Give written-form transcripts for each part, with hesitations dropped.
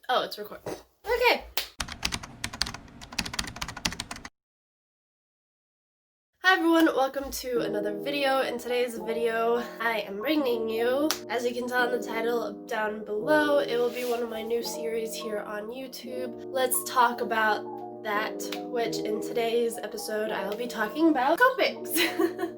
Oh, it's recording. Okay. Hi everyone, welcome to another video. In today's video, I am bringing you, as you can tell in the title down below, it will be one of my new series here on YouTube. Let's talk about that, which in today's episode I'll be talking about Copics.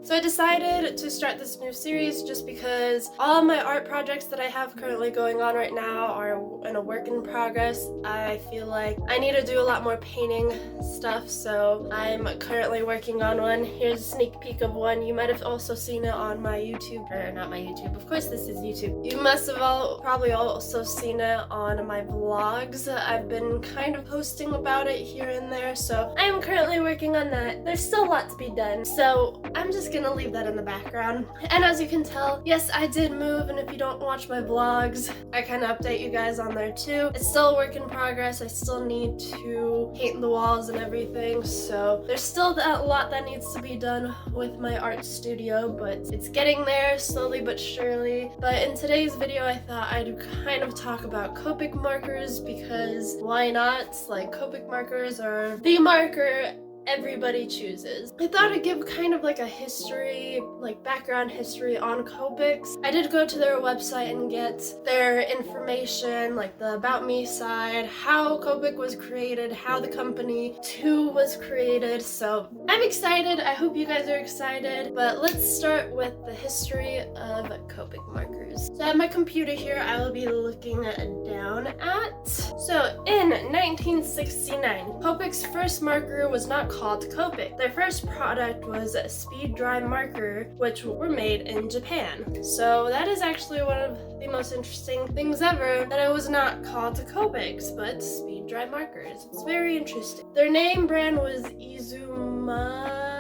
So I decided to start this new series just because all my art projects that I have currently going on right now are in a work in progress. I feel like I need to do a lot more painting stuff, so I'm currently working on one. Here's a sneak peek of one. You might have also seen it on my YouTube, or not my YouTube, of course this is YouTube. You must have probably also seen it on my vlogs. I've been kind of posting about it here and there, so I am currently working on that. There's still a lot to be done, so I'm just gonna leave that in the background. And as you can tell, yes, I did move, and if you don't watch my vlogs, I kind of update you guys on there too. It's still a work in progress. I still need to paint the walls and everything, so there's still a lot that needs to be done with my art studio, but it's getting there slowly but surely. But in today's video, I thought I'd kind of talk about Copic markers, because why not? Like, Copic markers are the marker everybody chooses. I thought I'd give kind of like a history, like background history on Copics. I did go to their website and get their information, like the About Me side, how Copic was created, how the company too was created. So I'm excited. I hope you guys are excited. But let's start with the history of Copic markers. So at my computer here, I will be looking down at. So in 1969, Copic's first marker was not called Copic. Their first product was a speed dry marker, which were made in Japan. So that is actually one of the most interesting things ever, that it was not called Copics, but speed dry markers. It's very interesting. Their name brand was Izumaya?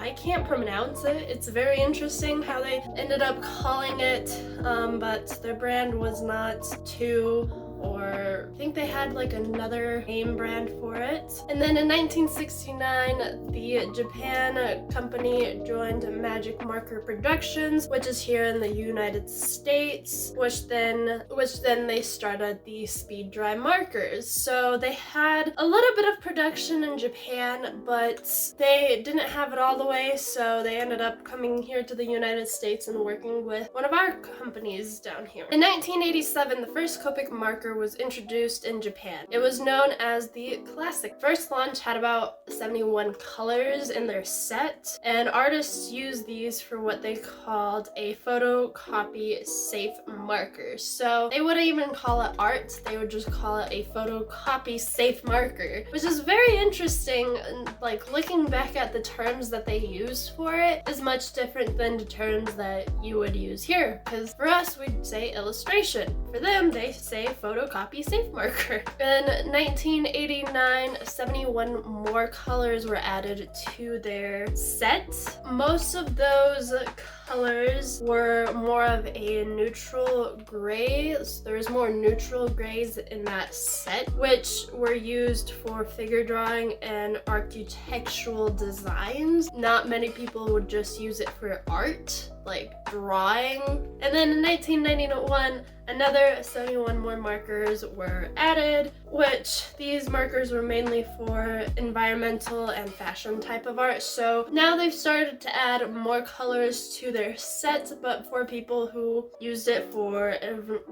I can't pronounce it. It's very interesting how they ended up calling it, but their brand was not too, or I think they had like another name brand for it. And then in 1969, the Japan company joined Magic Marker Productions, which is here in the United States, which then they started the speed dry markers. So they had a little bit of production in Japan, but they didn't have it all the way, so they ended up coming here to the United States and working with one of our companies down here. In 1987, the first Copic marker was introduced in Japan. It was known as the Classic. First launch had about 71 colors in their set, and artists used these for what they called a photocopy safe marker. So they wouldn't even call it art, they would just call it a photocopy safe marker, which is very interesting. And like, looking back at the terms that they used for it is much different than the terms that you would use here, because for us we'd say illustration. For them, they say photocopy safe marker. In 1989, 71 more colors were added to their set. Most of those colors were more of a neutral gray. So there was more neutral grays in that set, which were used for figure drawing and architectural designs. Not many people would just use it for art, like drawing. And then in 1991, another 71 more markers were added, which these markers were mainly for environmental and fashion type of art. So now they've started to add more colors to their set, but for people who used it for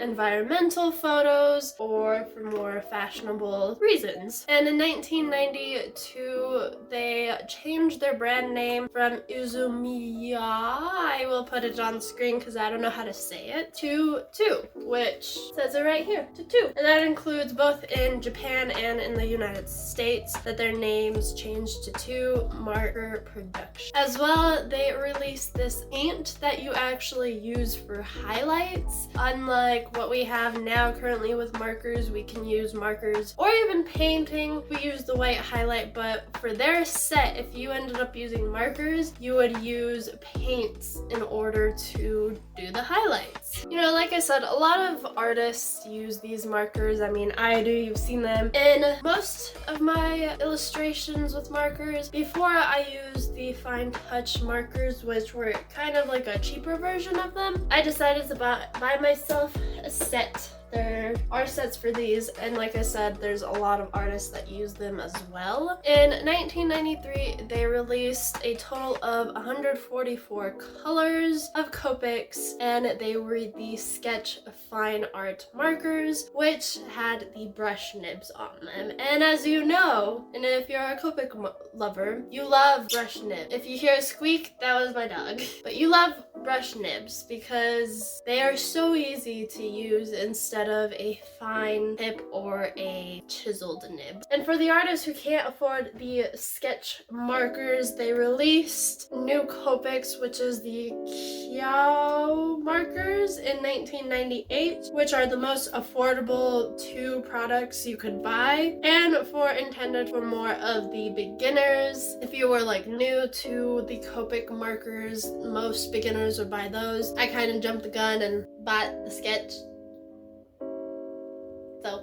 environmental photos or for more fashionable reasons. And in 1992, they changed their brand name from Izumaya, I will put it on screen because I don't know how to say it, to Two, which says it right here, to Two. And that includes both in Japan and in the United States, that their names changed to Two Marker Production. As well, they released this paint that you actually use for highlights. Unlike what we have now currently with markers, we can use markers or even painting. We use the white highlight, but for their set, if you ended up using markers, you would use paints in order to do the highlights. You know, like I said, a lot of artists use these markers. I mean, I do. You've seen them in most of my illustrations with markers. Before, I used the Fine Touch markers, which were kind of like a cheaper version of them. I decided to buy myself a set There are sets for these, and like I said, there's a lot of artists that use them as well. In 1993, they released a total of 144 colors of Copics, and they were the sketch fine art markers, which had the brush nibs on them. And as you know, and if you're a Copic lover, you love brush nibs. If you hear a squeak, that was my dog. But you love brush nibs because they are so easy to use instead of a fine tip or a chiseled nib. And for the artists who can't afford the sketch markers, they released new Copics, which is the Kiao markers in 1998, which are the most affordable 2 products you could buy, and intended for more of the beginners. If you were like new to the Copic markers, most beginners would buy those. I kind of jumped the gun and bought the sketch.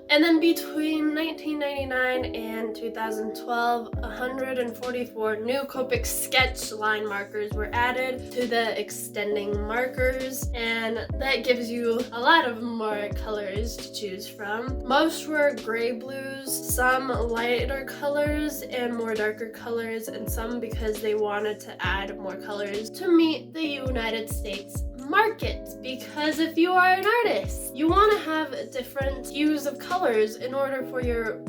And then between 1999 and 2012, 144 new Copic sketch line markers were added to the extending markers, and that gives you a lot of more colors to choose from. Most were gray blues, some lighter colors and more darker colors, and some because they wanted to add more colors to meet the United States market. Because if you are an artist, you want to have different hues of colors in order for your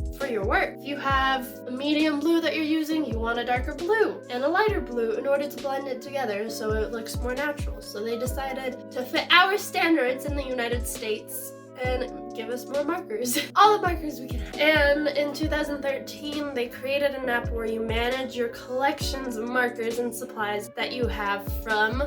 work. If you have a medium blue that you're using, you want a darker blue and a lighter blue in order to blend it together so it looks more natural. So they decided to fit our standards in the United States and give us more markers. All the markers we can have. And in 2013, they created an app where you manage your collections of markers and supplies that you have from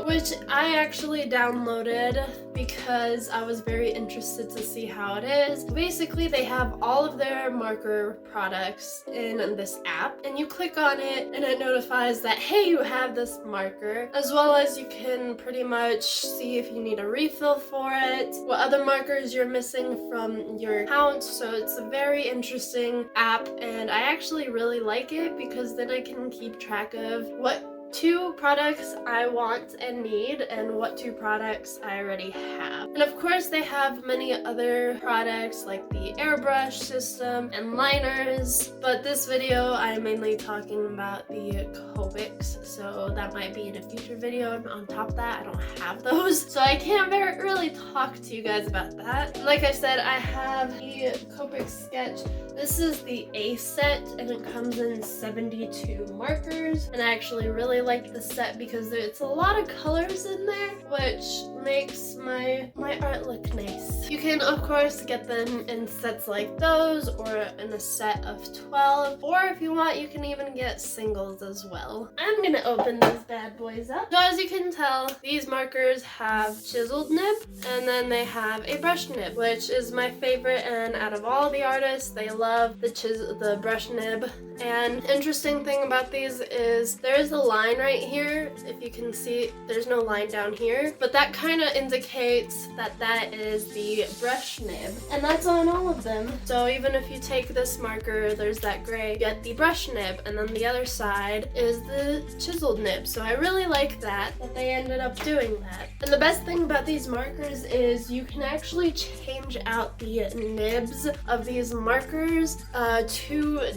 which I actually downloaded because I was very interested to see how it is. Basically, they have all of their marker products in this app, and you click on it and it notifies that, hey, you have this marker, as well as you can pretty much see if you need a refill for it, what other markers you're missing from your account. So it's a very interesting app, and I actually really like it because then I can keep track of what 2 products I want and need and what 2 products I already have. And of course they have many other products like the airbrush system and liners, but this video I'm mainly talking about the Copics, so that might be in a future video. And on top of that, I don't have those, so I can't really talk to you guys about that. Like I said, I have the Copic sketch. This is the A set, and it comes in 72 markers, and I actually really like the set because it's a lot of colors in there, which makes my art look nice. You can of course get them in sets like those or in a set of 12, or if you want you can even get singles as well. I'm gonna open these bad boys up. So as you can tell, these markers have chiseled nib and then they have a brush nib, which is my favorite, and out of all the artists they love the brush nib. And interesting thing about these is there's a line right here. If you can see, there's no line down here, but that kind of indicates that that is the brush nib, and that's on all of them. So even if you take this marker, there's that gray, you get the brush nib, and then the other side is the chiseled nib. So I really like that they ended up doing that. And the best thing about these markers is you can actually change out the nibs of these markers.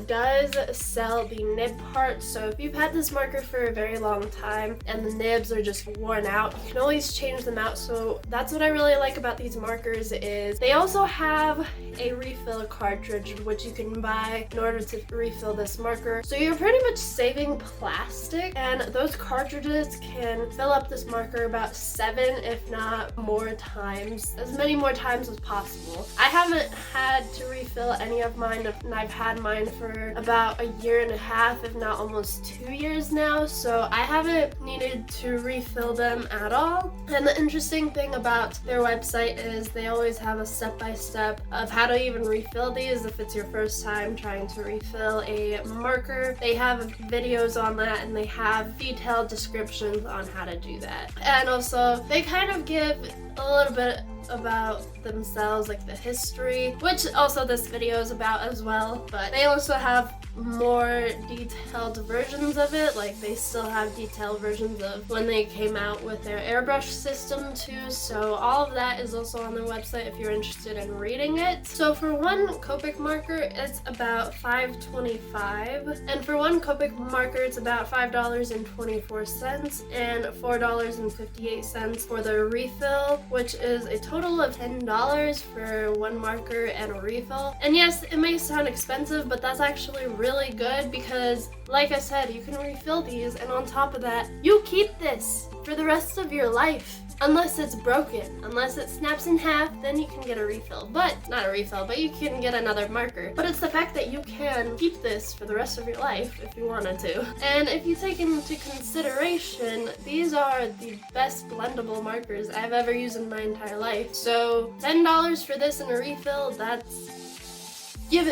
Does sell the nib part, so if you've had this marker for a very long time and the nibs are just worn out, you can always change them out. So that's what I really like about these markers, is they also have a refill cartridge which you can buy in order to refill this marker. So you're pretty much saving plastic, and those cartridges can fill up this marker about 7 if not more times, as many more times as possible. I haven't had to refill any of mine, and I've had mine for about a year and a half, if not almost 2 years now, so I haven't needed to refill them at all. And the interesting thing about their website is they always have a step-by-step of how to even refill these if it's your first time trying to refill a marker. They have videos on that, and they have detailed descriptions on how to do that. And also they kind of give a little bit about themselves, like the history, which also this video is about as well, but they also have more detailed versions of it. Like, they still have detailed versions of when they came out with their airbrush system too, so all of that is also on their website if you're interested in reading it. So for one Copic marker, it's about $5.25, and for one Copic marker, it's about $5.24 and $4.58 for the refill, which is a total of $10 for one marker and a refill. And yes, it may sound expensive, but that's actually really good because, like I said, you can refill these, and on top of that, you keep this for the rest of your life. Unless it's broken. Unless it snaps in half, then you can get a refill. But, not a refill, but you can get another marker. But it's the fact that you can keep this for the rest of your life if you wanted to. And if you take into consideration, these are the best blendable markers I've ever used in my entire life. So, $10 for this and a refill, that's... Give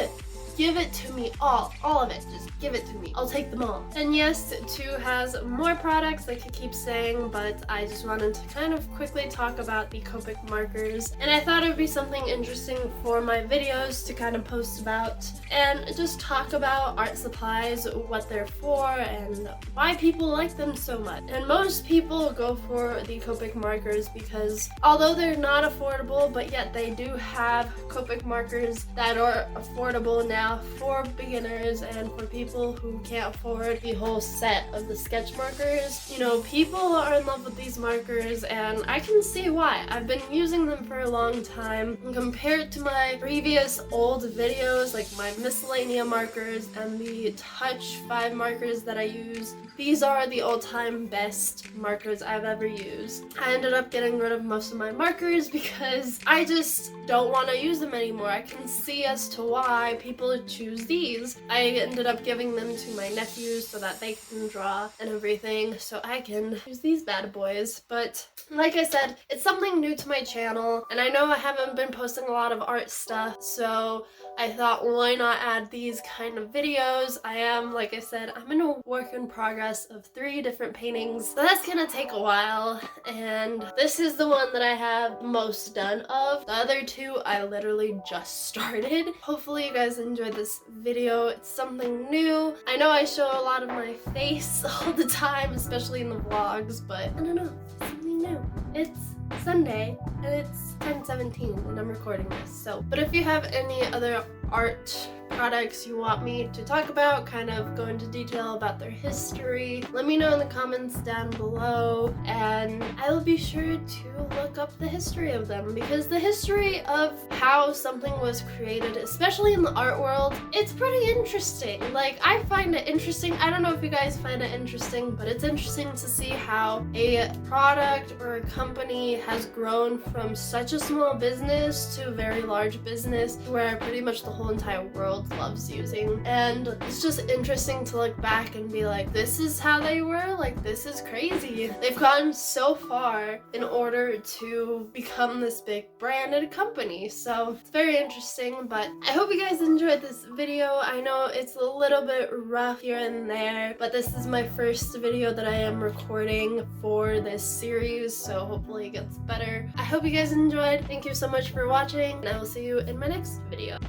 it to me all of it. Just give it to me. I'll take them all. And yes, Two has more products, like I keep saying, but I just wanted to kind of quickly talk about the Copic markers. And I thought it would be something interesting for my videos to kind of post about and just talk about art supplies, what they're for, and why people like them so much. And most people go for the Copic markers because although they're not affordable, but yet they do have Copic markers that are affordable now for beginners and for people who can't afford the whole set of the sketch markers. You know, people are in love with these markers, and I can see why. I've been using them for a long time, and compared to my previous old videos, like my miscellanea markers and the Touch 5 markers that I use, these are the all-time best markers I've ever used. I ended up getting rid of most of my markers because I just don't want to use them anymore. I can see as to why people choose these. I ended up giving them to my nephews so that they can draw and everything, so I can use these bad boys. But like I said, it's something new to my channel, and I know I haven't been posting a lot of art stuff, so I thought, why not add these kind of videos? I am, like I said, I'm in a work in progress of 3 different paintings, so that's gonna take a while, and this is the one that I have most done of. The other 2 I literally just started. Hopefully you guys enjoyed this video. It's something new. I know I show a lot of my face all the time, especially in the vlogs, but I don't know, it's something new. It's Sunday and it's 10:17 and I'm recording this, so. But if you have any other art products you want me to talk about, kind of go into detail about their history, let me know in the comments down below, and I will be sure to look up the history of them, because the history of how something was created, especially in the art world, it's pretty interesting. Like, I find it interesting. I don't know if you guys find it interesting, but it's interesting to see how a product or a company has grown from such a small business to a very large business where pretty much the whole entire world loves using. And it's just interesting to look back and be like, this is how they were? Like, this is crazy. They've gone so far in order to become this big branded company. So it's very interesting, but I hope you guys enjoyed this video. I know it's a little bit rough here and there, but this is my first video that I am recording for this series, so hopefully it gets better. I hope you guys enjoyed. Thank you so much for watching, and I will see you in my next video.